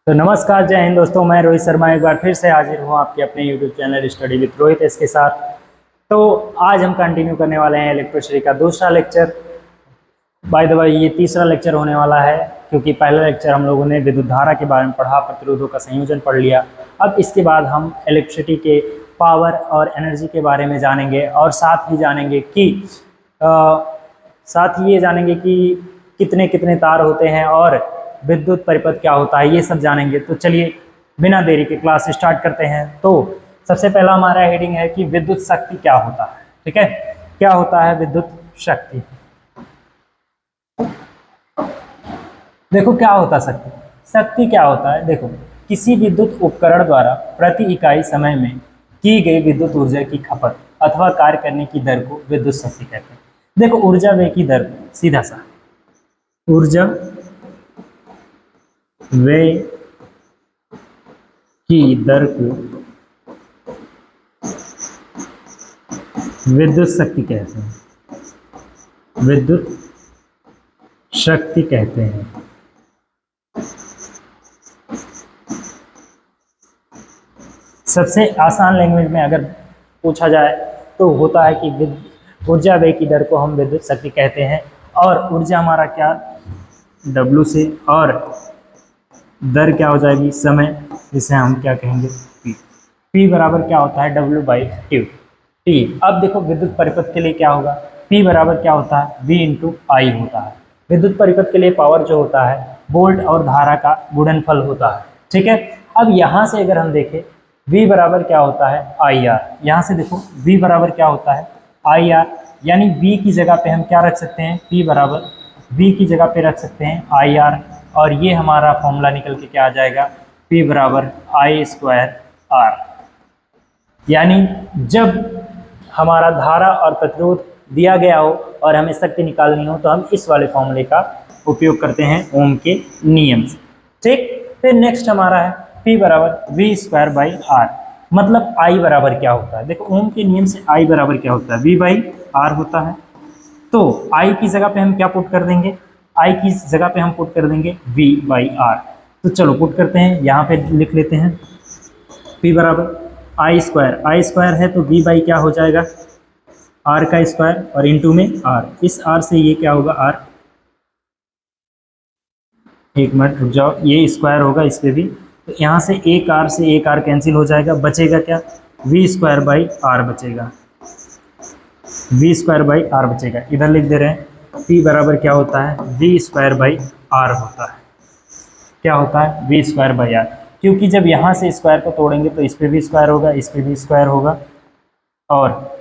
तो नमस्कार, जय हिंद दोस्तों। मैं रोहित शर्मा एक बार फिर से हाजिर हूँ आपके अपने YouTube channel study with Rohit इसके साथ। तो आज हम कंटिन्यू करने वाले हैं इलेक्ट्रोस्टैटिक्स का दूसरा लेक्चर। बाय द वे ये तीसरा लेक्चर होने वाला है, क्योंकि पहला लेक्चर हम लोगों ने विद्युत धारा के बारे में पढ़ा, प्रतिरोधों का संयोजन पढ़ लिया। अब इसके बाद हम इलेक्ट्रिसिटी के पावर और एनर्जी के बारे में जानेंगे, और साथ ही जानेंगे कि साथ ही ये जानेंगे कि कितने कितने तार होते हैं और विद्युत परिपथ क्या होता है, ये सब जानेंगे। तो चलिए बिना देरी के क्लास स्टार्ट करते हैं। तो सबसे पहला हमारा हेडिंग है कि विद्युत शक्ति क्या होता है। ठीक है, क्या होता है विद्युत शक्ति। देखो क्या होता है शक्ति। शक्ति क्या होता है, देखो किसी विद्युत उपकरण द्वारा प्रति इकाई समय में की गई विद्युत ऊर्जा की खपत अथवा कार्य करने की दर को विद्युत शक्ति कहते हैं। देखो ऊर्जा व्यय की दर, सीधा सा ऊर्जा व्यय की दर को विद्युत शक्ति कहते हैं, विद्युत शक्ति कहते हैं। सबसे आसान लैंग्वेज में अगर पूछा जाए तो होता है कि ऊर्जा व्यय की दर को हम विद्युत शक्ति कहते हैं। और ऊर्जा हमारा क्या, W से, और दर क्या हो जाएगी, समय, जिसे हम क्या कहेंगे, P। P बराबर क्या होता है, W/Q। ठीक, अब देखो विद्युत परिपथ के लिए क्या होगा, P बराबर क्या होता है, V × I होता है। विद्युत परिपथ के लिए पावर जो होता है वोल्ट और धारा का गुणनफल होता है। ठीक है, अब यहाँ से अगर हम देखें V बराबर क्या होता है, IR। यहाँ से देखो V बराबर क्या होता है, IR, यानी V की जगह पे हम क्या रख सकते हैं, P बराबर V की जगह पे रख सकते हैं IR, और ये हमारा फॉर्मूला निकल के क्या आ जाएगा, P बराबर I²R। यानी जब हमारा धारा और प्रतिरोध दिया गया हो और हमें शक्ति निकालनी हो तो हम इस वाले फॉर्मूले का उपयोग करते हैं ओम के नियम से। ठीक, फिर नेक्स्ट हमारा है P बराबर V²/R। मतलब I बराबर क्या होता है, देखो ओम के नियम से I बराबर क्या होता है, V/R होता है। तो I की जगह पे हम क्या पुट कर देंगे, I की जगह पे हम पुट कर देंगे V/R। तो चलो पुट करते हैं, यहाँ पे लिख लेते हैं P बराबर I² है तो V बाई क्या हो जाएगा, R का स्क्वायर और इंटू में R। इस R से ये क्या होगा, R, एक मिनट रुक जाओ, ये स्क्वायर होगा इस पे भी, तो यहाँ से एक R से एक R कैंसिल हो जाएगा, बचेगा क्या, V²/R बचेगा, V²/R बचेगा। इधर लिख दे रहे हैं P बराबर क्या होता है, V²/R होता है। क्या होता है, V²/R, क्योंकि जब यहाँ से स्क्वायर को तोड़ेंगे तो इस पे भी स्क्वायर होगा, इस पे भी स्क्वायर होगा, और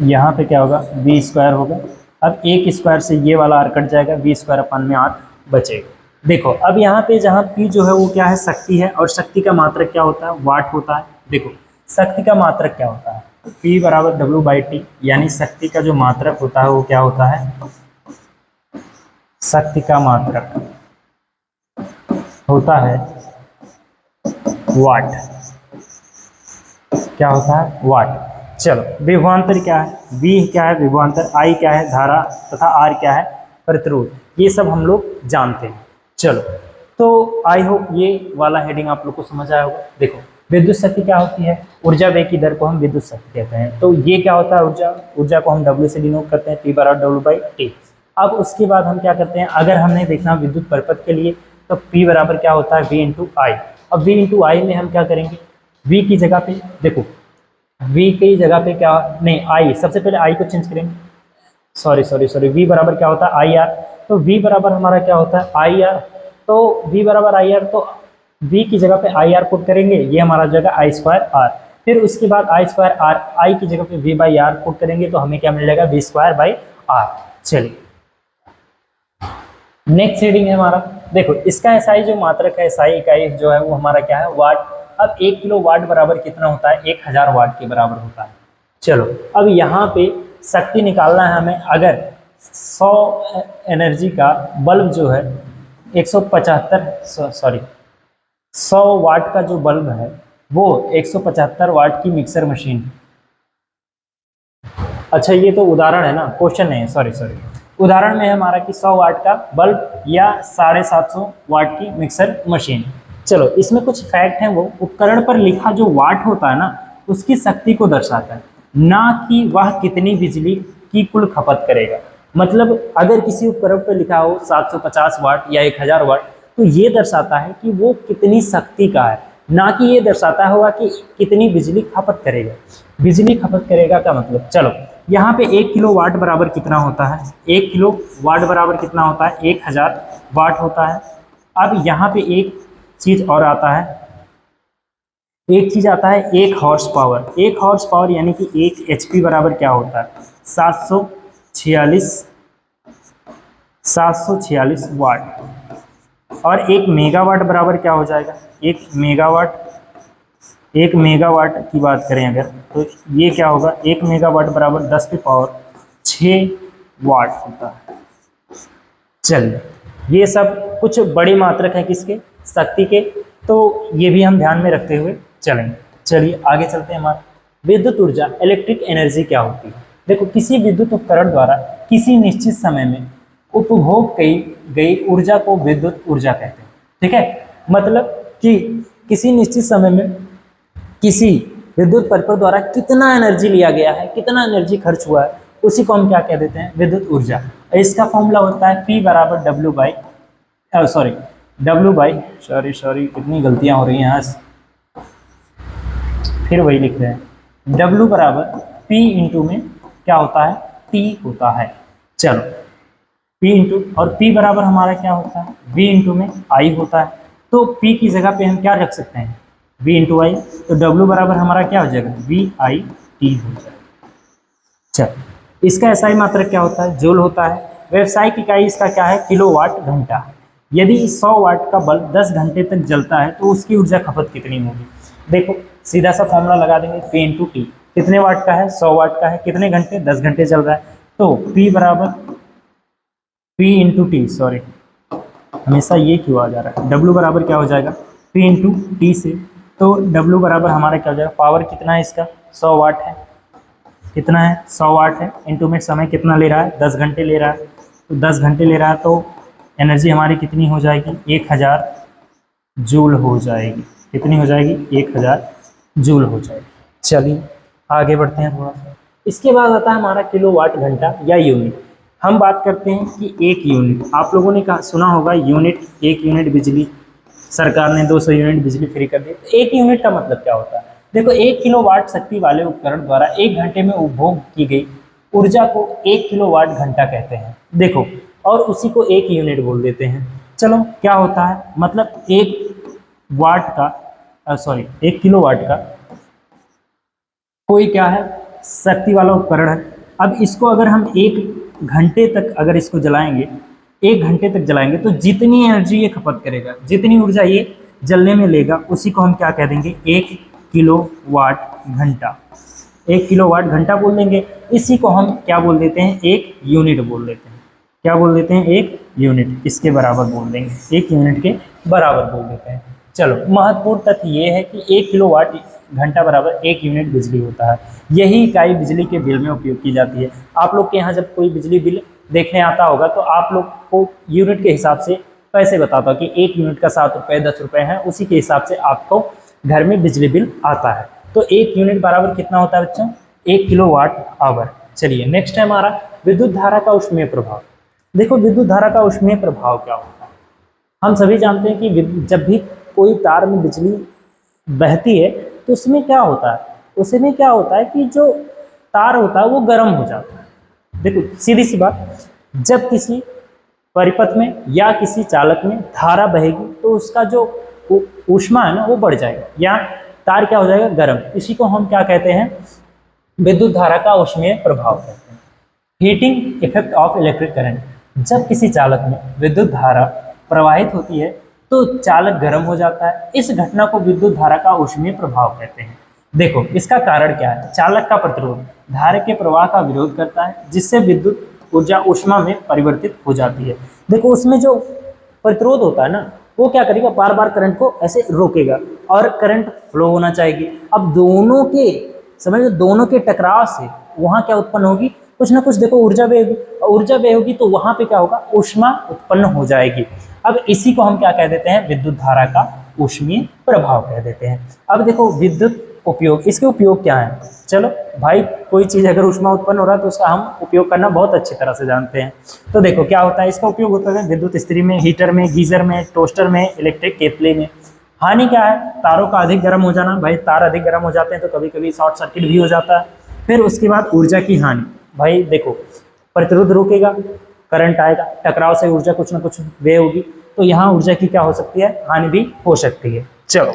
यहाँ पे क्या होगा, V² होगा। अब एक स्क्वायर से ये वाला R कट जाएगा, V²/R बचेगा। देखो अब यहाँ पे जहाँ P जो है वो क्या है, शक्ति है, और शक्ति का मात्रक क्या होता है, वाट होता है। देखो शक्ति का मात्रक क्या होता है, P बराबर W/T, यानी शक्ति का जो मात्रक होता है वो क्या होता है, शक्ति का मात्रक होता है वाट। क्या होता है, वाट। चलो विभवांतर क्या है, V क्या है विभवांतर, I क्या है धारा, तथा R क्या है प्रतिरोध, ये सब हम लोग जानते हैं। चलो तो आई होप ये वाला हेडिंग आप लोग को समझ आया होगा। देखो विद्युत शक्ति क्या होती है, ऊर्जा व्यय की दर को हम विद्युत शक्ति कहते हैं। तो ये क्या होता है, ऊर्जा को हम W से डिनोट करते हैं, P बराबर W/T। अब उसके बाद हम क्या करते हैं, अगर हमने देखना विद्युत परिपथ के लिए तो P बराबर क्या होता है, V × I। अब V × I में हम क्या करेंगे, V की जगह पे देखो, V की जगह पे क्या, नहीं I, सबसे पहले I को चेंज करेंगे, सॉरी V बराबर क्या होता है IR। तो V बराबर हमारा क्या होता है IR, तो V बराबर IR, तो V की जगह पे IR पुट करेंगे, ये हमारा जगह I²R। फिर उसके बाद I²R, I की जगह पे V/R पुट करेंगे तो हमें क्या मिल जाएगा, V²/R। चलिए नेक्स्ट रीडिंग है हमारा, देखो इसका SI जो मात्रक है, SI इकाई जो है वो हमारा क्या है, वाट। अब 1 किलो वाट बराबर कितना होता है, 1000 वाट के बराबर होता है। चलो अब यहाँ पे शक्ति निकालना है हमें। अगर 100 एनर्जी का बल्ब जो है 100 वाट का जो बल्ब है वो 175 वाट की मिक्सर मशीन। अच्छा ये तो उदाहरण है ना, क्वेश्चन नहीं है, सॉरी उदाहरण में है हमारा कि 100 वाट का बल्ब या 750 वाट की मिक्सर मशीन। चलो इसमें कुछ फैक्ट हैं, वो उपकरण पर लिखा जो वाट होता है ना उसकी शक्ति को दर्शाता है, ना कि वह कितनी बिजली की कुल खपत करेगा। मतलब अगर किसी उपकरण पर लिखा हो 750 वाट या 1000 वाट तो ये दर्शाता है कि वो कितनी शक्ति का है, ना कि ये दर्शाता होगा कि कितनी बिजली खपत करेगा। बिजली खपत करेगा का मतलब, चलो यहाँ पे 1 किलो वाट बराबर कितना होता है, 1 किलो वाट बराबर कितना होता है, 1000 वाट होता है। अब यहाँ पे एक चीज और आता है, एक चीज आता है 1 हॉर्स पावर। 1 हॉर्स पावर यानी कि 1 एचपी बराबर क्या होता है, 746 वाट। और 1 मेगावाट बराबर क्या हो जाएगा, 1 मेगावाट की बात करें अगर तो ये क्या होगा, 1 मेगावाट बराबर 10 की पावर 6 वाट होता है। चलिए ये सब कुछ बड़ी मात्रक है किसके, शक्ति के, तो ये भी हम ध्यान में रखते हुए चलेंगे। चलिए आगे चलते हैं। हमारा विद्युत ऊर्जा इलेक्ट्रिक एनर्जी क्या होती है। देखो किसी विद्युत उपकरण द्वारा किसी निश्चित समय में उपभोग की गई ऊर्जा को विद्युत ऊर्जा कहते हैं। ठीक है, मतलब कि किसी निश्चित समय में किसी विद्युत परिपथ द्वारा कितना एनर्जी लिया गया है, कितना एनर्जी खर्च हुआ है, उसी को हम क्या कह देते हैं, विद्युत ऊर्जा। इसका फॉर्मूला होता है P बराबर डब्ल्यू बाई सॉरी कितनी गलतियां हो रही हैं आज, फिर वही लिख रहे हैं, W बराबर P इंटू में क्या होता है, T होता है। चलो P इंटू, और P बराबर हमारा क्या होता है, V इंटू में I होता है। तो P की जगह पे हम क्या रख सकते हैं, V इंटू आई, तो W बराबर हमारा क्या हो जाएगा, VIT हो जाएगा। चलो इसका एसआई मात्रक क्या होता है, जूल होता है। व्यावसायिक इकाई इसका क्या है, किलोवाट घंटा। यदि 100 वाट का बल्ब 10 घंटे तक जलता है तो उसकी ऊर्जा खपत कितनी होगी। देखो सीधा सा फॉर्मूला लगा देंगे, P इंटू टी। कितने वाट का है, 100 वाट का है, कितने घंटे, 10 घंटे चल रहा है, तो P बराबर P इंटू टी, सॉरी हमेशा ये क्यों आ जा रहा है, W बराबर क्या हो जाएगा, P इंटू टी से। तो W बराबर हमारा क्या हो जाएगा, पावर कितना है इसका, 100 वाट है, कितना है 100 वाट है, इंटू में समय कितना ले रहा है, 10 घंटे ले रहा है। तो 10 घंटे ले रहा है तो एनर्जी हमारी कितनी हो जाएगी, 1000 जूल हो जाएगी। कितनी हो जाएगी, 1000 जूल हो जाएगी। चलिए आगे बढ़ते हैं थोड़ा सा। इसके बाद आता है हमारा किलोवाट घंटा या यूनिट। हम बात करते हैं कि एक यूनिट, आप लोगों ने कहा सुना होगा यूनिट, एक यूनिट बिजली, सरकार ने 200 यूनिट बिजली फ्री कर दी। तो एक यूनिट का मतलब क्या होता है, देखो 1 किलोवाट शक्ति वाले उपकरण द्वारा 1 घंटे में उपभोग की गई ऊर्जा को 1 किलोवाट घंटा कहते हैं। देखो और उसी को एक यूनिट बोल देते हैं। चलो क्या होता है, मतलब 1 किलोवाट का कोई क्या है, शक्ति वाला उपकरण है। अब इसको अगर हम 1 घंटे तक अगर इसको जलाएंगे, 1 घंटे तक जलाएंगे तो जितनी एनर्जी ये खपत करेगा, जितनी ऊर्जा ये जलने में लेगा, उसी को हम क्या कह देंगे, 1 किलोवाट घंटा। 1 किलोवाट घंटा बोल देंगे। इसी को हम क्या बोल देते हैं, एक यूनिट बोल देते हैं। क्या बोल देते हैं, एक यूनिट, इसके बराबर बोल देंगे, 1 यूनिट के बराबर बोल देते हैं। चलो महत्वपूर्ण तथ्य ये है कि 1 किलोवाट घंटा बराबर 1 यूनिट बिजली होता है। यही इकाई बिजली के बिल में उपयोग की जाती है। आप लोग के यहाँ जब कोई बिजली बिल देखने आता होगा तो आप लोग को यूनिट के हिसाब से पैसे बताता है कि 1 यूनिट का 7 रुपये 10 रुपये है, उसी के हिसाब से आपको घर में बिजली बिल आता है। तो 1 यूनिट बराबर कितना होता है बच्चों, 1 किलोवाट आवर। चलिए नेक्स्ट है हमारा विद्युत धारा का ऊष्मीय प्रभाव। देखो विद्युत धारा का ऊष्मीय प्रभाव क्या होता है, हम सभी जानते हैं कि जब भी कोई तार में बिजली बहती है तो उसमें क्या होता है, उसमें क्या होता है कि जो तार होता है वो गर्म हो जाता है। देखो सीधी सी बात, जब किसी परिपथ में या किसी चालक में धारा बहेगी तो उसका जो ऊष्मा है ना वो बढ़ जाएगा, या तार क्या हो जाएगा, गर्म। इसी को हम क्या कहते हैं, विद्युत धारा का ऊष्मीय प्रभाव कहते हैं। Heating effect of electric current. जब किसी चालक में विद्युत धारा प्रवाहित होती है तो चालक गर्म हो जाता है। इस घटना को विद्युत धारा का ऊष्मीय प्रभाव कहते हैं। देखो इसका कारण क्या है, चालक का प्रतिरोध धारा के प्रवाह का विरोध करता है, जिससे विद्युत ऊर्जा ऊष्मा में परिवर्तित हो जाती है। देखो उसमें जो प्रतिरोध होता है ना वो क्या करेगा, बार बार करंट को ऐसे रोकेगा और करंट फ्लो होना चाहिए। अब दोनों के समझ लो, दोनों के टकराव से वहां क्या उत्पन्न होगी, कुछ ना कुछ देखो ऊर्जा व्यय होगी, ऊर्जा व्यय होगी तो वहां पे क्या होगा, ऊष्मा उत्पन्न हो जाएगी। अब इसी को हम क्या कह देते हैं, विद्युत धारा का ऊष्मीय प्रभाव कह देते हैं। अब देखो विद्युत उपयोग, इसके उपयोग क्या है, चलो भाई कोई चीज अगर ऊष्मा उत्पन्न हो रहा है तो उसका हम उपयोग करना बहुत अच्छी तरह से जानते हैं। तो देखो क्या होता है, इसका उपयोग होता है विद्युत इस्त्री में, हीटर में, गीजर में, टोस्टर में, इलेक्ट्रिक केतली में। हानि क्या है, तारों का अधिक गर्म हो जाना, भाई तार अधिक गर्म हो जाते हैं तो कभी कभी शॉर्ट सर्किट भी हो जाता है। फिर उसके बाद ऊर्जा की हानि, भाई देखो प्रतिरोध रुकेगा, करंट आएगा, टकराव से ऊर्जा कुछ ना कुछ व्यय होगी, तो यहाँ ऊर्जा की क्या हो सकती है, हानि भी हो सकती है। चलो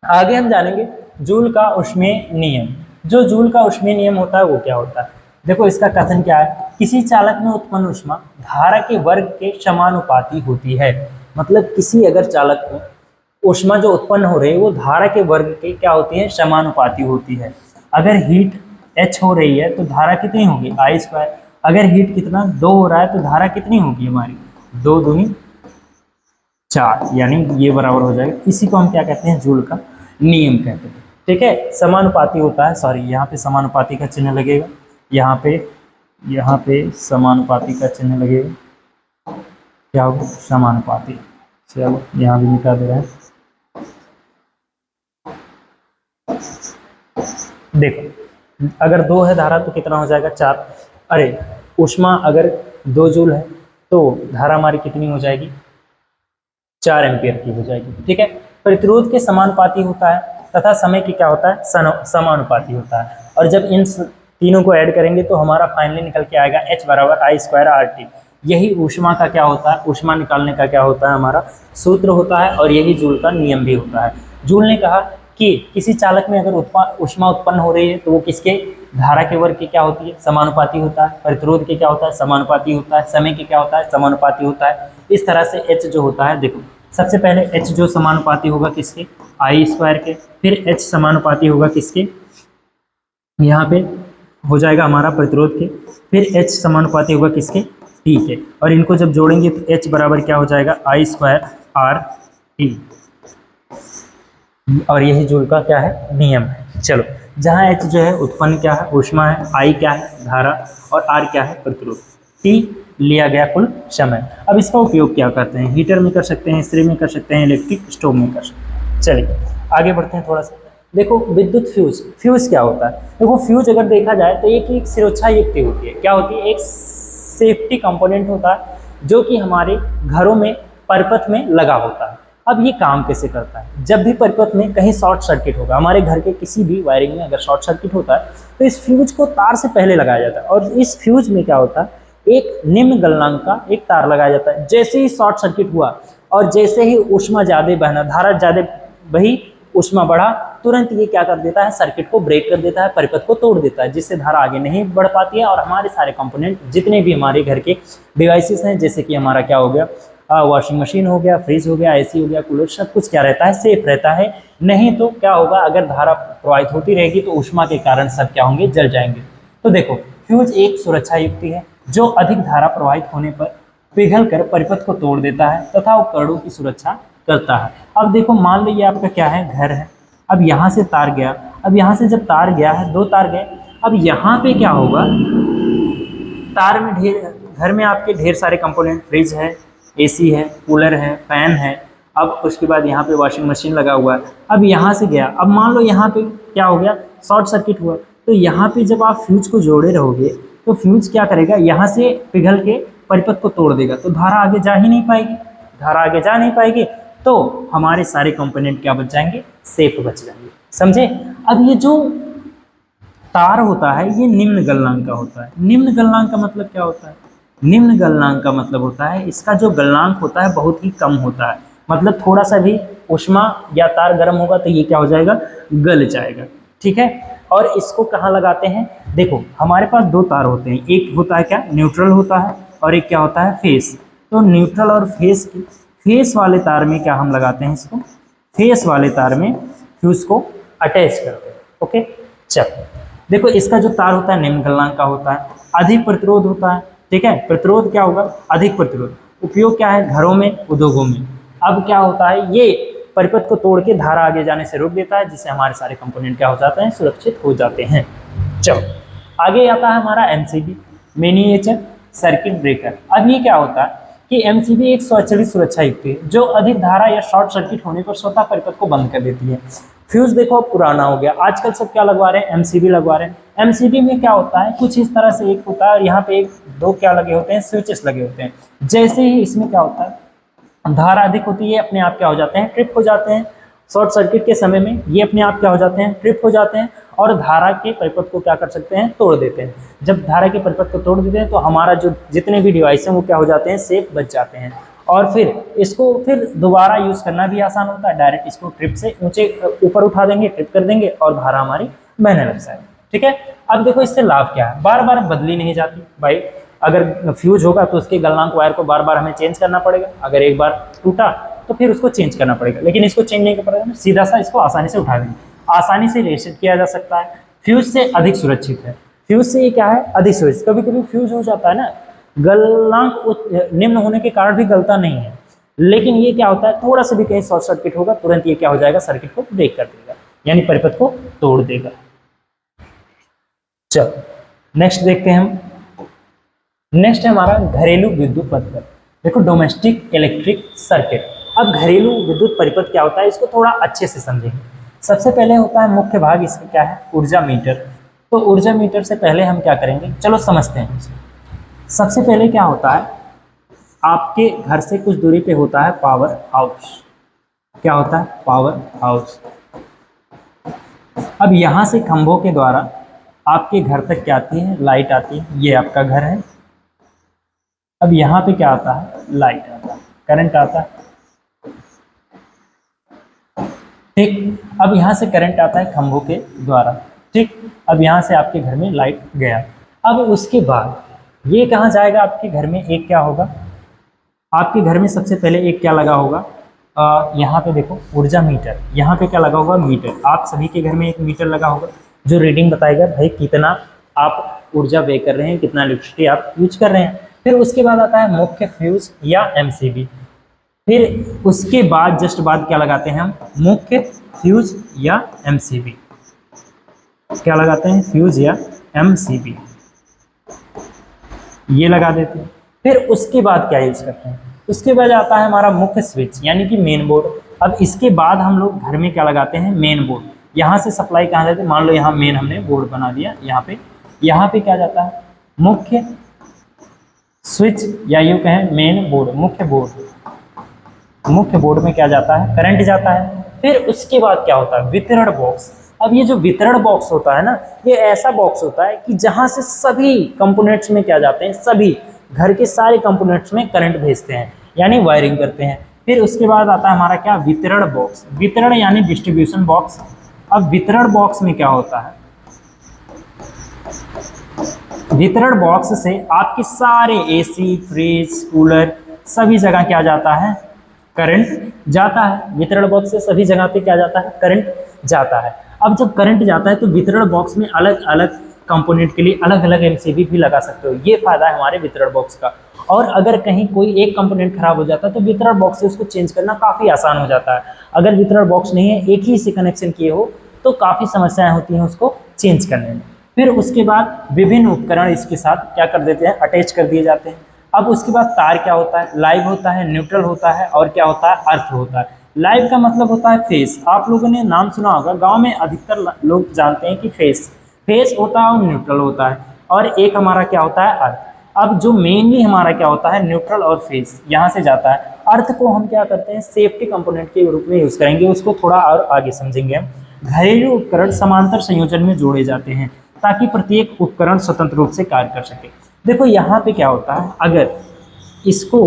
आगे हम जानेंगे जूल का ऊष्मीय नियम। जो जूल का ऊष्मीय नियम होता है वो क्या होता है, देखो इसका कथन क्या है, किसी चालक में उत्पन्न ऊष्मा धारा के वर्ग के समानुपाती होती है। मतलब किसी अगर चालक में ऊष्मा जो उत्पन्न हो रही है वो धारा के वर्ग के क्या होती है, समानुपाती होती है। अगर हीट H हो रही है तो धारा कितनी होगी, I²। अगर हीट कितना 2 हो रहा है तो धारा कितनी होगी हमारी, 2 दूनी 4, यानी ये बराबर हो जाएगा। इसी को हम क्या कहते हैं, जूल का नियम कहते हैं। ठीक है, समानुपाती होता है, सॉरी यहाँ पे समानुपाती का चिन्ह लगेगा, यहाँ पे समानुपाती का चिन्ह लगेगा, क्या होगा, समानुपाती। चलो यहाँ भी मिटा दे रहे हैं। देखो अगर 2 है धारा तो कितना हो जाएगा, 4। अरे ऊष्मा अगर 2 जूल है तो धारा हमारी कितनी हो जाएगी, 4 एम्पियर की हो जाएगी। ठीक है, प्रतिरोध के समानुपाती होता है तथा समय की क्या होता है, समानुपाती होता है। और जब इन तीनों को ऐड करेंगे तो हमारा फाइनली निकल के आएगा H बराबर I² RT। यही ऊष्मा का क्या होता है, ऊष्मा निकालने का क्या होता है, हमारा सूत्र होता है, और यही जूल का नियम भी होता है। जूल ने कहा कि किसी चालक में अगर ऊष्मा उत्पन्न हो रही है तो वो किसके, धारा के वर्ग की क्या होती है, समानुपाती होता है। प्रतिरोध के क्या होता है, समानुपाती होता है। समय के क्या होता है, समानुपाती होता है। इस तरह से H जो होता है, देखो सबसे पहले H जो समानुपाती होगा किसके, I² के, फिर H समानुपाती होगा किसके, यहाँ पे हो जाएगा हमारा प्रतिरोध के, फिर H समानुपाती होगा किसके, T के, और इनको जब जोड़ेंगे तो H बराबर क्या हो जाएगा, I² RT। और यही जूल का क्या है, नियम है। चलो जहाँ H जो है उत्पन्न क्या है, ऊष्मा है, I क्या है, धारा, और R क्या है, प्रतिरोध, T लिया गया कुल समय। अब इसका उपयोग क्या करते हैं, हीटर में कर सकते हैं, इस्त्री में कर सकते हैं, इलेक्ट्रिक स्टोव में कर सकते हैं। चलिए आगे बढ़ते हैं थोड़ा सा। देखो विद्युत फ्यूज, फ्यूज क्या होता है, देखो फ्यूज अगर देखा जाए तो एक सुरक्षा युक्ति होती है। क्या होती है, एक सेफ्टी कंपोनेंट होता है जो कि हमारे घरों में परिपथ में लगा होता है। अब ये काम कैसे करता है, जब भी परिपथ में कहीं शॉर्ट सर्किट होगा, हमारे घर के किसी भी वायरिंग में अगर शॉर्ट सर्किट होता है तो इस फ्यूज को तार से पहले लगाया जाता है। और इस फ्यूज में क्या होता है, एक निम्न गलनांक का एक तार लगाया जाता है। जैसे ही शॉर्ट सर्किट हुआ और जैसे ही ऊष्मा ज्यादा बहना, धारा ज्यादा बही, ऊष्मा बढ़ा, तुरंत ये क्या कर देता है, सर्किट को ब्रेक कर देता है, परिपथ को तोड़ देता है, जिससे धारा आगे नहीं बढ़ पाती है। और हमारे सारे कंपोनेंट जितने भी हमारे घर के डिवाइसेस हैं, जैसे कि हमारा क्या हो गया, वॉशिंग मशीन हो गया, फ्रिज हो गया, एसी हो गया, कूलर, सब कुछ क्या रहता है, सेफ रहता है। नहीं तो क्या होगा, अगर धारा प्रवाहित होती रहेगी तो ऊष्मा के कारण सब क्या होंगे, जल जाएंगे। तो देखो फ्यूज एक सुरक्षा युक्ति है जो अधिक धारा प्रवाहित होने पर पिघल कर परिपथ को तोड़ देता है तथा उपकरणों की सुरक्षा करता है। अब देखो मान लो ये आपका क्या है, घर है। अब यहाँ से तार गया, अब यहाँ से जब तार गया है, 2 तार गए, अब यहाँ पे क्या होगा, तार में घर में आपके ढेर सारे कंपोनेंट, फ्रिज है, एसी है, कूलर है, फैन है। अब उसके बाद यहाँ पे वॉशिंग मशीन लगा हुआ है। अब यहाँ से गया, अब मान लो यहाँ पे क्या हो गया, शॉर्ट सर्किट हुआ, तो यहाँ पे जब आप फ्यूज को जोड़े रहोगे तो फ्यूज क्या करेगा, यहाँ से पिघल के परिपथ को तोड़ देगा, तो धारा आगे जा ही नहीं पाएगी। धारा आगे जा नहीं पाएगी तो हमारे सारे कंपोनेंट क्या बच जाएंगे, सेफ बच जाएंगे। समझे। अब ये जो तार होता है ये निम्न गलनांक का होता है। निम्न गलनांक का मतलब क्या होता है, निम्न गलनांक का मतलब होता है इसका जो गलनांक होता है बहुत ही कम होता है। मतलब थोड़ा सा भी ऊष्मा या तार गर्म होगा तो ये क्या हो जाएगा, गल जाएगा। ठीक है। और इसको कहाँ लगाते हैं, देखो हमारे पास 2 तार होते हैं, एक होता है क्या, न्यूट्रल होता है, और एक क्या होता है, फेस। तो न्यूट्रल और फेस वाले तार में क्या हम लगाते हैं, इसको फेस वाले तार में फ्यूज को अटैच करते हैं। ओके। चलो देखो इसका जो तार होता है निम्न गलनांक का होता है, अधिक प्रतिरोध होता है। ठीक है, प्रतिरोध क्या होगा, अधिक प्रतिरोध। उपयोग क्या है, घरों में, उद्योगों में। अब क्या होता है, ये परिपथ को तोड़ के धारा आगे जाने से रोक देता है, जिससे हमारे सारे कंपोनेंट क्या हो जाते हैं, सुरक्षित हो जाते हैं। चलो आगे आता है हमारा एमसीबी, मिनिएचर सर्किट ब्रेकर। अब ये क्या होता है कि एमसीबी एक स्वचालित सुरक्षा युक्ति है जो अधिक धारा या शॉर्ट सर्किट होने पर स्वतः परिपथ को बंद कर देती है। फ्यूज देखो अब पुराना हो गया, आजकल सब क्या लगवा रहे हैं, एमसीबी लगवा रहे हैं। एमसीबी में क्या होता है, कुछ इस तरह से एक होता है और यहाँ पे एक दो क्या लगे होते हैं, स्विचेस लगे होते हैं। जैसे ही इसमें क्या होता है, धारा अधिक होती है, अपने आप क्या हो जाते हैं, ट्रिप हो जाते हैं। शॉर्ट सर्किट के समय में ये अपने आप क्या हो जाते हैं, ट्रिप हो जाते हैं और धारा के परिपथ को क्या कर सकते हैं, तोड़ देते हैं। जब धारा के परिपथ को तोड़ देते हैं तो हमारा जो जितने भी डिवाइस हैं वो क्या हो जाते हैं, सेफ बच जाते हैं। और फिर इसको फिर दोबारा यूज करना भी आसान होता है, डायरेक्ट इसको ट्रिप से ऊंचे ऊपर उठा देंगे, ट्रिप कर देंगे और धारा हमारी बहने लग जाएगी। ठीक है, अब देखो इससे लाभ क्या है, बार बार बदली नहीं जाती भाई। अगर फ्यूज होगा तो उसके गलनांक वायर को बार बार हमें चेंज करना पड़ेगा, अगर एक बार टूटा तो फिर उसको चेंज करना पड़ेगा, लेकिन इसको चेंज नहीं करना पड़ेगा, सीधा सा इसको आसानी से उठा देंगे, आसानी से रीसेट किया जा सकता है। फ्यूज से अधिक सुरक्षित है, फ्यूज से ये क्या है, अधिक सुरक्षित। कभी कभी फ्यूज हो जाता है ना, गलनांक निम्न होने के कारण भी गलता नहीं है, लेकिन ये क्या होता है, थोड़ा सा भी कहीं शॉर्ट सर्किट होगा तुरंत ये क्या हो जाएगा, सर्किट को ब्रेक कर देगा, यानी परिपथ को तोड़ देगा। चलो नेक्स्ट देखते हैं हम। नेक्स्ट है हमारा घरेलू विद्युत परिपथ। देखो डोमेस्टिक इलेक्ट्रिक सर्किट। अब घरेलू विद्युत परिपथ क्या होता है, इसको थोड़ा अच्छे से समझेंगे। सबसे पहले होता है मुख्य भाग, इसका क्या है, ऊर्जा मीटर। तो ऊर्जा मीटर से पहले हम क्या करेंगे, चलो समझते हैं। सबसे पहले क्या होता है, आपके घर से कुछ दूरी पे होता है पावर हाउस। क्या होता है, पावर हाउस। अब यहां से खंभों के द्वारा आपके घर तक क्या आती है, लाइट आती है। ये आपका घर है। अब यहाँ पे क्या आता है, लाइट आता है, करंट आता है। ठीक, अब यहाँ से करंट आता है खंभों के द्वारा। ठीक, अब यहाँ से आपके घर में लाइट गया। अब उसके बाद ये कहाँ जाएगा, आपके घर में एक क्या होगा, आपके घर में सबसे पहले एक क्या लगा होगा, यहाँ पे देखो ऊर्जा मीटर। यहाँ पे क्या लगा होगा, मीटर। आप सभी के घर में एक मीटर लगा होगा जो रीडिंग बताएगा भाई कितना आप ऊर्जा व्यय कर रहे हैं, कितना इलेक्ट्रिसिटी आप यूज कर रहे हैं। फिर उसके बाद आता है मुख्य फ्यूज या एमसीबी। फिर उसके बाद जस्ट बाद क्या लगाते हैं हम, मुख्य फ्यूज या एमसीबी। क्या लगाते हैं, फ्यूज या एमसीबी, ये लगा देते हैं। फिर उसके बाद क्या यूज करते हैं, उसके बाद आता है हमारा मुख्य स्विच यानी कि मेन बोर्ड। अब इसके बाद हम लोग घर में क्या लगाते हैं, मेन बोर्ड। यहाँ से सप्लाई कहाँ जाती है, मान लो यहाँ मेन हमने बोर्ड बना दिया, यहाँ पे क्या जाता है, मुख्य स्विच या यूं कहें मेन बोर्ड, मुख्य बोर्ड। मुख्य बोर्ड में क्या जाता है, करंट जाता है। फिर उसके बाद क्या होता है, वितरण बॉक्स। अब ये जो वितरण बॉक्स होता है ना, ये ऐसा बॉक्स होता है कि जहां से सभी कंपोनेंट्स में क्या जाते हैं, सभी घर के सारे कंपोनेंट्स में करंट भेजते हैं, यानी वायरिंग करते हैं। फिर उसके बाद आता है हमारा क्या, वितरण बॉक्स। वितरण यानी डिस्ट्रीब्यूशन बॉक्स। अब वितरण बॉक्स में क्या होता है, वितरण बॉक्स से आपके सारे एसी, फ्रिज, कूलर सभी जगह क्या जाता है, करंट जाता है। वितरण बॉक्स से सभी जगह पे क्या जाता है, करंट जाता है। अब जब करंट जाता है तो वितरण बॉक्स में अलग अलग कंपोनेंट के लिए अलग अलग एमसीबी भी लगा सकते हो, ये फायदा है हमारे वितरण बॉक्स का। और अगर कहीं कोई एक कंपोनेंट खराब हो जाता है तो वितरण बॉक्स से उसको चेंज करना काफ़ी आसान हो जाता है। अगर वितरण बॉक्स नहीं है, एक ही से कनेक्शन किए हो, तो काफ़ी समस्याएं होती हैं उसको चेंज करने में। फिर उसके बाद विभिन्न उपकरण इसके साथ क्या कर देते हैं, अटैच कर दिए जाते हैं। अब उसके बाद तार क्या होता है, लाइव होता है, न्यूट्रल होता है और क्या होता है, अर्थ होता है। लाइव का मतलब होता है फेस। आप लोगों ने नाम सुना होगा, गांव में अधिकतर लोग जानते हैं कि फेस होता है और न्यूट्रल होता है, और एक हमारा क्या होता है, अर्थ। अब जो मेनली हमारा क्या होता है, न्यूट्रल और फेस यहाँ से जाता है। अर्थ को हम क्या करते हैं, सेफ्टी कंपोनेंट के रूप में यूज करेंगे, उसको थोड़ा और आगे समझेंगे हम। घरेलू उपकरण समांतर संयोजन में जोड़े जाते हैं ताकि प्रत्येक उपकरण स्वतंत्र रूप से कार्य कर सके। देखो यहाँ पे क्या होता है, अगर इसको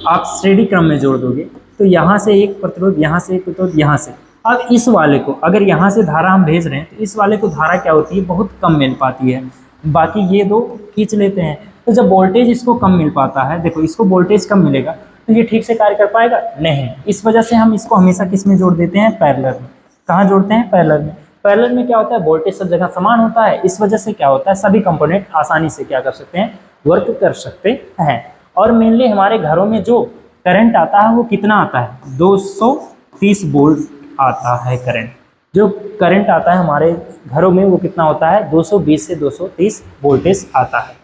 आप श्रेणी क्रम में जोड़ दोगे तो यहाँ से एक प्रतिरोध, यहाँ से एक प्रतिरोध, यहाँ से। अब इस वाले को अगर यहाँ से धारा हम भेज रहे हैं तो इस वाले को धारा क्या होती है, बहुत कम मिल पाती है, बाकी ये दो खींच लेते हैं। तो जब वोल्टेज इसको कम मिल पाता है, देखो इसको वोल्टेज कम मिलेगा तो ये ठीक से कार्य कर पाएगा नहीं। इस वजह से हम इसको हमेशा किस में जोड़ देते हैं, पैरेलल में। कहाँ जोड़ते हैं, पैरेलल में। पैरेलल में क्या होता है, वोल्टेज सब जगह समान होता है, इस वजह से क्या होता है, सभी कंपोनेंट आसानी से क्या कर सकते हैं, वर्क कर सकते हैं। और मेनली हमारे घरों में जो करंट आता है वो कितना आता है, 230 वोल्ट आता है करंट। जो करंट आता है हमारे घरों में वो कितना होता है, 220 से 230 वोल्टेज आता है।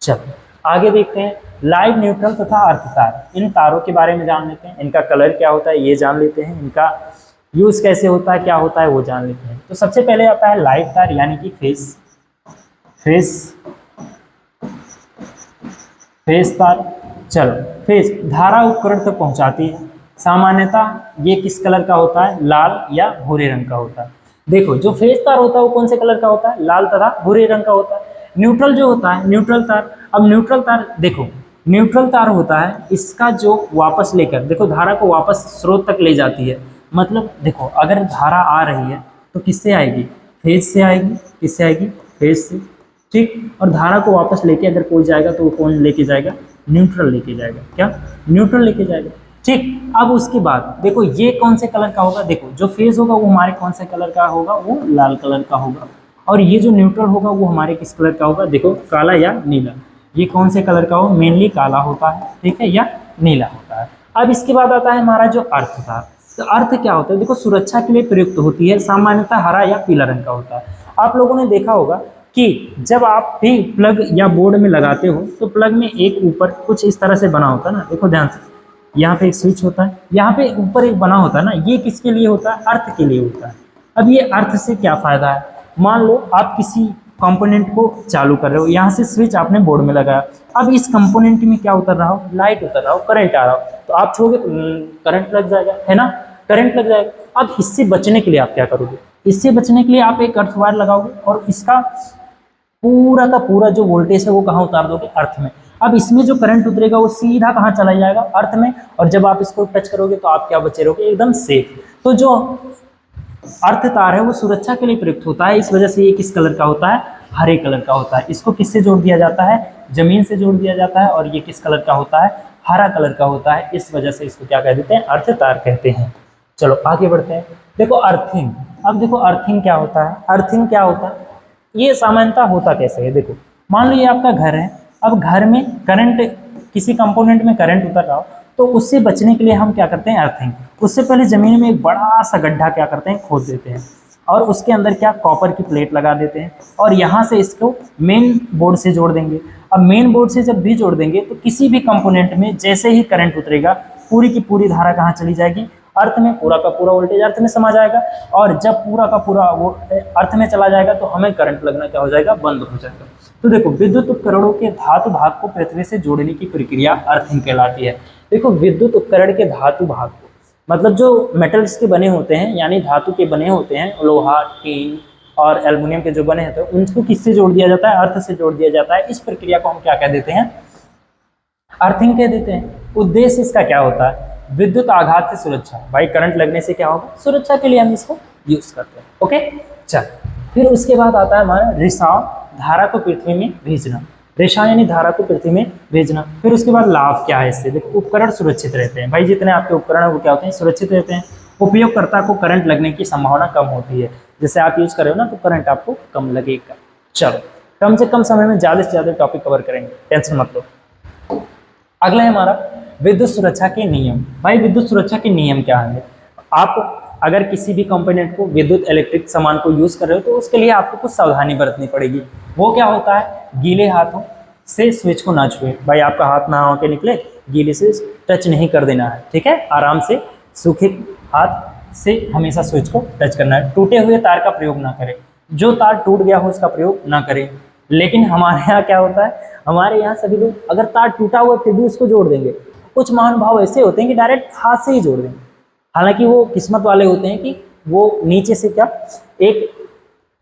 चलो आगे देखते हैं, लाइव, न्यूट्रल तथा अर्थ तार। इन तारों के बारे में जान लेते हैं, इनका कलर क्या होता है ये जान लेते हैं, इनका यूज कैसे होता है, क्या होता है वो जान लेते हैं। तो सबसे पहले आता है लाइव तार यानी कि फेस तार। चलो फेस धारा उपकरण तक पहुंचाती है। सामान्यतः ये किस कलर का होता है, लाल या भूरे रंग का होता है। देखो जो फेस तार होता है वो कौन से कलर का होता है, लाल तथा भूरे रंग का होता है। न्यूट्रल जो होता है, न्यूट्रल तार, अब न्यूट्रल तार देखो, न्यूट्रल तार होता है इसका जो वापस लेकर, देखो धारा को वापस स्रोत तक ले जाती है। मतलब देखो अगर धारा आ रही है तो किससे आएगी, फेज से आएगी। किससे आएगी, फेज से, ठीक। और धारा को वापस लेके अगर कोई जाएगा तो वो कौन लेके जाएगा, न्यूट्रल लेके जाएगा। क्या, न्यूट्रल लेके जाएगा, ठीक। अब उसके बाद देखो ये कौन से कलर का होगा, देखो जो फेज होगा वो हमारे कौन से कलर का होगा, वो लाल कलर का होगा। और ये जो न्यूट्रल होगा वो हमारे किस कलर का होगा, देखो काला या नीला। ये कौन से कलर का होगा, मेनली काला होता है, ठीक है, या नीला होता है। अब इसके बाद आता है हमारा जो अर्थ था। तो अर्थ क्या होता है, देखो सुरक्षा के लिए प्रयुक्त होती है, सामान्यतः हरा या पीला रंग का होता है। आप लोगों ने देखा होगा कि जब आप भी प्लग या बोर्ड में लगाते हो तो प्लग में एक ऊपर कुछ इस तरह से बना होता है ना, देखो ध्यान से, यहाँ पे एक स्विच होता है, यहाँ पे ऊपर एक बना होता है ना, ये किसके लिए होता है, अर्थ के लिए होता है। अब ये अर्थ से क्या फायदा है, मान लो आप किसी कंपोनेंट को चालू कर रहे हो, यहाँ से स्विच आपने बोर्ड में लगाया, अब इस कंपोनेंट में क्या उतर रहा हो, लाइट उतर रहा हो, करंट आ रहा हो, तो आप छोड़ोगे करंट लग जाएगा, है ना, करंट लग जाएगा। अब इससे बचने के लिए आप क्या करोगे, इससे बचने के लिए आप एक अर्थ वायर लगाओगे और इसका पूरा का पूरा जो वोल्टेज है वो कहाँ उतार दोगे, अर्थ में। अब इसमें जो करंट उतरेगा वो सीधा कहाँ चला जाएगा, अर्थ में। और जब आप इसको टच करोगे तो आप क्या बचे रहोगे, एकदम सेफ। तो जो अर्थ तार है वो सुरक्षा के लिए प्रयुक्त होता है, इस वजह से ये किस कलर का होता है, हरे कलर का होता है। इसको किससे जोड़ दिया जाता है, जमीन से जोड़ दिया जाता है, और ये किस कलर का होता है, हरा कलर का होता है। इस वजह से इसको क्या कह देते हैं, अर्थ तार कहते हैं। चलो आगे बढ़ते हैं। देखो अर्थिंग, अब देखो अर्थिंग क्या होता है, अर्थिंग क्या होता है, ये सामान्यतः होता कैसे है। देखो मान लो ये आपका घर है, अब घर में करंट, किसी कंपोनेंट में करंट उतर रहा हो तो उससे बचने के लिए हम क्या करते हैं, अर्थिंग। उससे पहले जमीन में एक बड़ा सा गड्ढा क्या करते हैं, खोद देते हैं, और उसके अंदर क्या, कॉपर की प्लेट लगा देते हैं, और यहाँ से इसको मेन बोर्ड से जोड़ देंगे। अब मेन बोर्ड से जब भी जोड़ देंगे तो किसी भी कंपोनेंट में जैसे ही करंट उतरेगा पूरी की पूरी धारा कहाँ चली जाएगी, अर्थ में, पूरा का पूरा वोल्टेज अर्थ में समा जाएगा। और जब पूरा का पूरा वो अर्थ में चला जाएगा तो हमें करंट लगना क्या हो जाएगा, बंद हो जाएगा। तो देखो विद्युत उपकरणों के धातु भाग को पृथ्वी से जोड़ने की प्रक्रिया अर्थिंग कहलाती है। देखो विद्युत उपकरण के धातु भाग को, मतलब जो मेटल्स के बने होते हैं, यानी धातु के बने होते हैं, लोहा, टीन और एल्युमिनियम के जो बने होते हैं, उनको किससे जोड़ दिया जाता है, अर्थ से जोड़ दिया जाता है। इस प्रक्रिया को हम क्या कह देते हैं, अर्थिंग कह देते हैं। उद्देश्य इसका क्या होता है, विद्युत आघात से सुरक्षा, भाई करंट लगने से क्या होगा, सुरक्षा के लिए हम इसको यूज करते हैं। ओके, चल फिर उसके बाद आता है हमारा रिसाव, धारा को पृथ्वी में भेजना। रेशा यानी धारा को पृथ्वी में भेजना। फिर उसके बाद लाभ क्या है इससे, देखो उपकरण सुरक्षित रहते हैं, भाई जितने आपके उपकरण है वो क्या होते हैं, सुरक्षित रहते हैं। उपयोगकर्ता को करंट लगने की संभावना कम होती है, जैसे आप यूज कर रहे हो ना तो करंट आपको कम लगेगा। चलो कम से कम समय में ज़्यादा से ज़्यादा टॉपिक कवर करेंगे, टेंशन मत लो। अगला है हमारा विद्युत सुरक्षा के नियम। भाई विद्युत सुरक्षा के नियम क्या है, आप अगर किसी भी कंपोनेंट को, विद्युत इलेक्ट्रिक सामान को यूज कर रहे हो तो उसके लिए आपको कुछ सावधानी बरतनी पड़ेगी। वो क्या होता है, गीले हाथों से स्विच को ना छुए, भाई आपका हाथ ना होके निकले, गीले से टच नहीं कर देना है, ठीक है, आराम से सूखे हाथ से हमेशा स्विच को टच करना है। टूटे हुए तार का प्रयोग ना करें, जो तार टूट गया हो उसका प्रयोग ना करें। लेकिन हमारे यहाँ क्या होता है, हमारे यहाँ सभी लोग अगर तार टूटा हुआ फिर भी उसको जोड़ देंगे। कुछ महानुभाव ऐसे होते हैं कि डायरेक्ट हाथ से ही जोड़ देंगे, हालांकि वो किस्मत वाले होते हैं कि वो नीचे से क्या, एक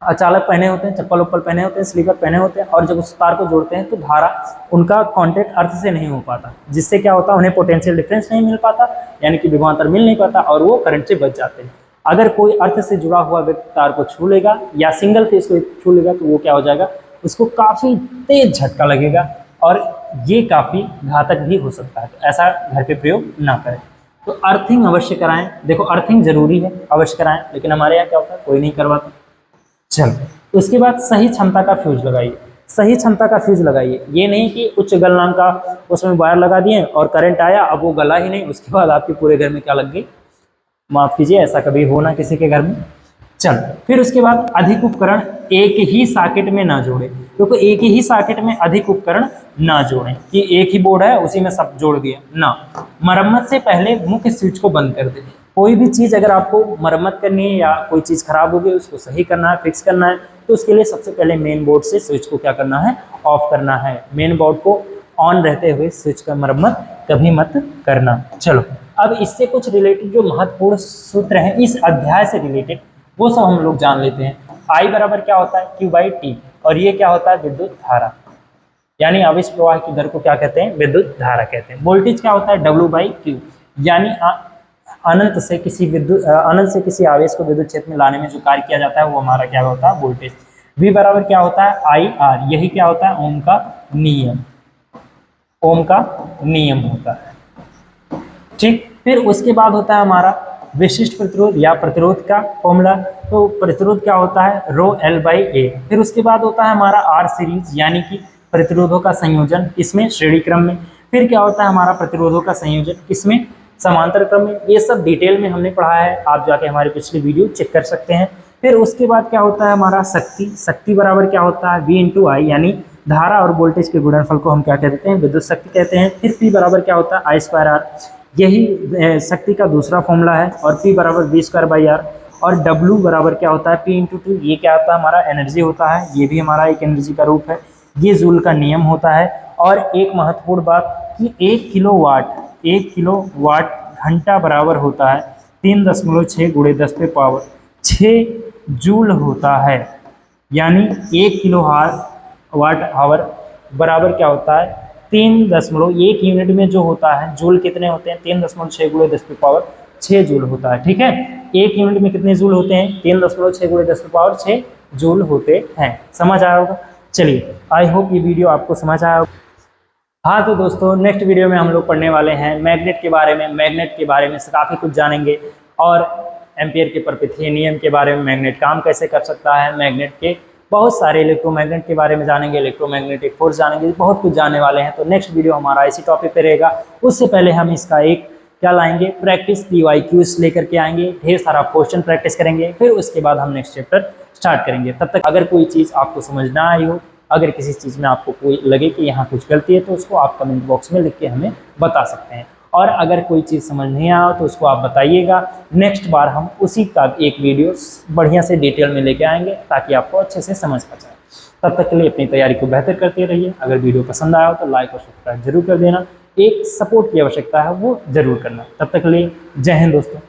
अचालक पहने होते हैं, चप्पल उप्पल पहने होते हैं, स्लीपर पहने होते हैं, और जब उस तार को जोड़ते हैं तो धारा, उनका कांटेक्ट अर्थ से नहीं हो पाता, जिससे क्या होता है, उन्हें पोटेंशियल डिफरेंस नहीं मिल पाता, यानी कि विभवांतर मिल नहीं पाता, और वो करंट से बच जाते हैं। अगर कोई अर्थ से जुड़ा हुआ व्यक्ति तार को छू लेगा या सिंगल फेज को छू लेगा तो वो क्या हो जाएगा, उसको काफ़ी तेज झटका लगेगा, और ये काफ़ी घातक भी हो सकता है। तो ऐसा घर पे प्रयोग ना करें। तो अर्थिंग अवश्य कराएं, देखो अर्थिंग जरूरी है, अवश्य कराएं, लेकिन हमारे यहाँ क्या होता है, कोई नहीं करवाता। चलो उसके बाद सही क्षमता का फ्यूज लगाइए, सही क्षमता का फ्यूज लगाइए। ये नहीं कि उच्च गलनांक का उसमें वायर लगा दिए और करंट आया, अब वो गला ही नहीं, उसके बाद आपके पूरे घर में क्या लग गई, माफ कीजिए ऐसा कभी हो ना किसी के घर में। चल, फिर उसके बाद अधिक उपकरण एक ही सॉकेट में ना जोड़े, क्योंकि एक ही सॉकेट में अधिक उपकरण ना जोड़ें कि एक ही बोर्ड है उसी में सब जोड़ दिया ना। मरम्मत से पहले मुख्य स्विच को बंद कर दे। कोई भी चीज अगर आपको मरम्मत करनी है या कोई चीज खराब हो गई उसको सही करना है, फिक्स करना है, तो उसके लिए सबसे पहले मेन बोर्ड से स्विच को क्या करना है, ऑफ करना है। मेन बोर्ड को ऑन रहते हुए स्विच का मरम्मत कभी मत करना। चलो, अब इससे कुछ रिलेटेड जो महत्वपूर्ण सूत्र हैं इस अध्याय से रिलेटेड वो सब हम लोग जान लेते हैं। आई बराबर क्या होता है, क्यू बाई टी, और ये क्या होता है, विद्युत धारा, यानी आवेश प्रवाह की दर को क्या कहते हैं, विद्युत धारा कहते हैं। वोल्टेज क्या होता है, डब्ल्यू बाई क्यू, यानी अनंत से किसी आवेश को विद्युत क्षेत्र में लाने में जो कार्य किया जाता है वो हमारा क्या होता है, वोल्टेज। V बराबर क्या होता है, आई आर, यही क्या होता है, ओम का नियम, ओम का नियम होता है। ठीक, फिर उसके बाद होता है हमारा विशिष्ट प्रतिरोध या प्रतिरोध का फॉर्मूला। तो प्रतिरोध क्या होता है, रो एल बाई ए। फिर उसके बाद होता है हमारा आर सीरीज, यानी कि प्रतिरोधों का संयोजन, किसमें, श्रेणी क्रम में। फिर क्या होता है हमारा प्रतिरोधों का संयोजन, किसमें, समांतर क्रम में। ये सब डिटेल में हमने पढ़ा है, आप जाके हमारे पिछले वीडियो चेक कर सकते हैं। फिर उसके बाद क्या होता है हमारा शक्ति, शक्ति बराबर क्या होता है, V इंटू आई, यानी धारा और वोल्टेज के गुणनफल को हम क्या कहते हैं, विद्युत शक्ति कहते हैं। फिर P बराबर क्या होता है, आई स्क्वायर आर, यही शक्ति का दूसरा फॉर्मूला है। और P बराबर V स्क्वायर बाई आर। और W बराबर क्या होता है, P इंटू टू, ये क्या होता है हमारा एनर्जी होता है, ये भी हमारा एक एनर्जी का रूप है। ये जूल का नियम होता है। और एक महत्वपूर्ण बात कि 1 किलोवाट घंटा बराबर होता है 3.6 गुणे 10 पे पावर 6 जूल होता है, यानी 1 किलो वाट आवर बराबर क्या होता है, 1 यूनिट में जो होता है जूल कितने होते हैं, 3.6 गुणे 10 पे पावर 6 जूल होता है। ठीक है, 1 यूनिट में कितने जूल होते हैं, 3.6 गुणे 10 पे पावर 6 जूल होते हैं। समझ आया होगा। चलिए, आई होप ये वीडियो आपको समझ आया होगा। हाँ तो दोस्तों, नेक्स्ट वीडियो में हम लोग पढ़ने वाले हैं मैग्नेट के बारे में। मैग्नेट के बारे में काफ़ी कुछ जानेंगे, और एम्पियर के परपेथीय नियम के बारे में, मैग्नेट काम कैसे कर सकता है, मैग्नेट के बहुत सारे इलेक्ट्रोमैग्नेट के बारे में जानेंगे, इलेक्ट्रोमैग्नेटिक फोर्स जानेंगे, बहुत कुछ जानने वाले हैं। तो नेक्स्ट वीडियो हमारा इसी टॉपिक पे रहेगा। उससे पहले हम इसका एक क्या लाएंगे, प्रैक्टिस PYQs लेकर के आएंगे, ढेर सारा क्वेश्चन प्रैक्टिस करेंगे। फिर उसके बाद हम नेक्स्ट चैप्टर स्टार्ट करेंगे। तब तक अगर कोई चीज़ आपको समझ ना आई हो, अगर किसी चीज़ में आपको कोई लगे कि यहाँ कुछ गलती है, तो उसको आप कमेंट बॉक्स में लिख के हमें बता सकते हैं। और अगर कोई चीज़ समझ नहीं आया तो उसको आप बताइएगा। नेक्स्ट बार हम उसी का एक वीडियो बढ़िया से डिटेल में लेके आएंगे, ताकि आपको अच्छे से समझ आ जाए। तब तक के लिए अपनी तैयारी को बेहतर करते रहिए। अगर वीडियो पसंद आया हो तो लाइक और सब्सक्राइब जरूर कर देना। एक सपोर्ट की आवश्यकता है, वो जरूर करना। तब तक के लिए जय हिंद दोस्तों।